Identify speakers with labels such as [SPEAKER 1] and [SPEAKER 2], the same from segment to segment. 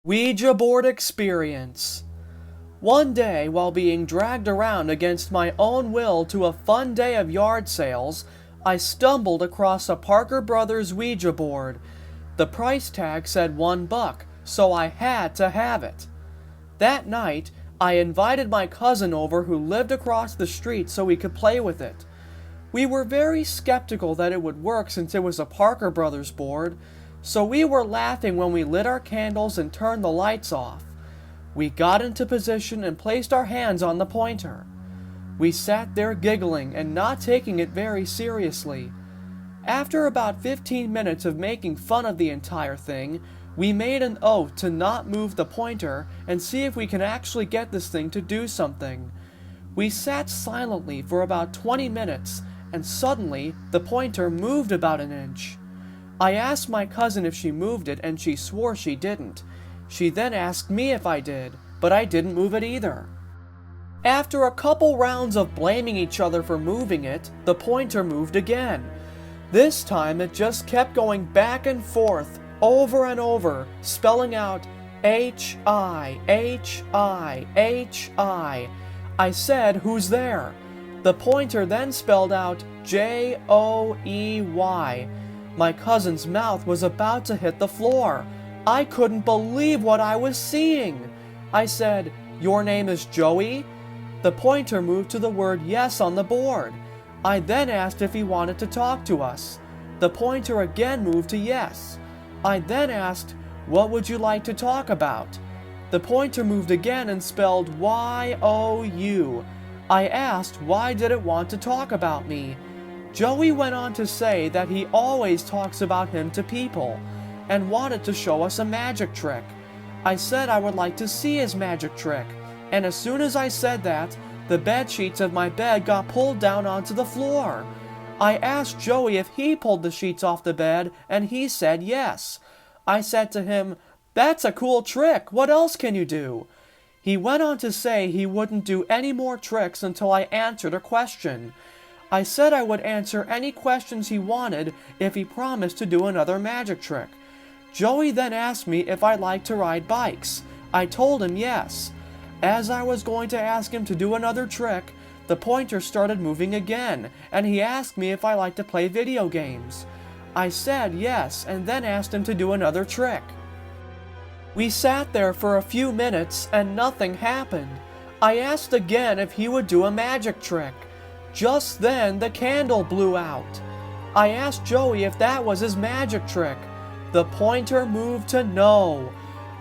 [SPEAKER 1] Ouija board experience. One day, while being dragged around against my own will to a fun day of yard sales, I stumbled across a Parker Brothers Ouija board. The price tag said $1, so I had to have it. That night, I invited my cousin over who lived across the street so we could play with it. We were very skeptical that it would work since it was a Parker Brothers board, so we were laughing when we lit our candles and turned the lights off. We got into position and placed our hands on the pointer. We sat there giggling and not taking it very seriously. After about 15 minutes of making fun of the entire thing, we made an oath to not move the pointer and see if we can actually get this thing to do something. We sat silently for about 20 minutes, and suddenly the pointer moved about an inch. I asked my cousin if she moved it, and she swore she didn't. She then asked me if I did, but I didn't move it either. After a couple rounds of blaming each other for moving it, the pointer moved again. This time it just kept going back and forth, over and over, spelling out H-I, H-I, H-I. I said, "Who's there?" The pointer then spelled out J-O-E-Y. My cousin's mouth was about to hit the floor. I couldn't believe what I was seeing. I said, "Your name is Joey?" The pointer moved to the word yes on the board. I then asked if he wanted to talk to us. The pointer again moved to yes. I then asked, "What would you like to talk about?" The pointer moved again and spelled Y-O-U. I asked why did it want to talk about me. Joey went on to say that he always talks about him to people, and wanted to show us a magic trick. I said I would like to see his magic trick, and as soon as I said that, the bed sheets of my bed got pulled down onto the floor. I asked Joey if he pulled the sheets off the bed, and he said yes. I said to him, "That's a cool trick, what else can you do?" He went on to say he wouldn't do any more tricks until I answered a question. I said I would answer any questions he wanted if he promised to do another magic trick. Joey then asked me if I liked to ride bikes. I told him yes. As I was going to ask him to do another trick, the pointer started moving again, and he asked me if I liked to play video games. I said yes, and then asked him to do another trick. We sat there for a few minutes, and nothing happened. I asked again if he would do a magic trick. Just then, the candle blew out. I asked Joey if that was his magic trick. The pointer moved to no.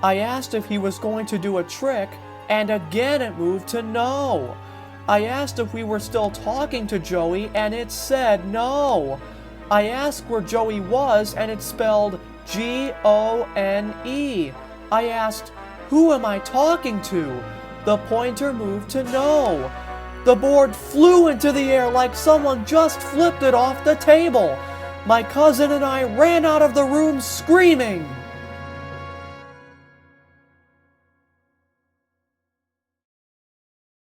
[SPEAKER 1] I asked if he was going to do a trick, and again it moved to no. I asked if we were still talking to Joey, and it said no. I asked where Joey was, and it spelled G-O-N-E. I asked, "Who am I talking to?" The pointer moved to no. The board flew into the air like someone just flipped it off the table. My cousin and I ran out of the room screaming.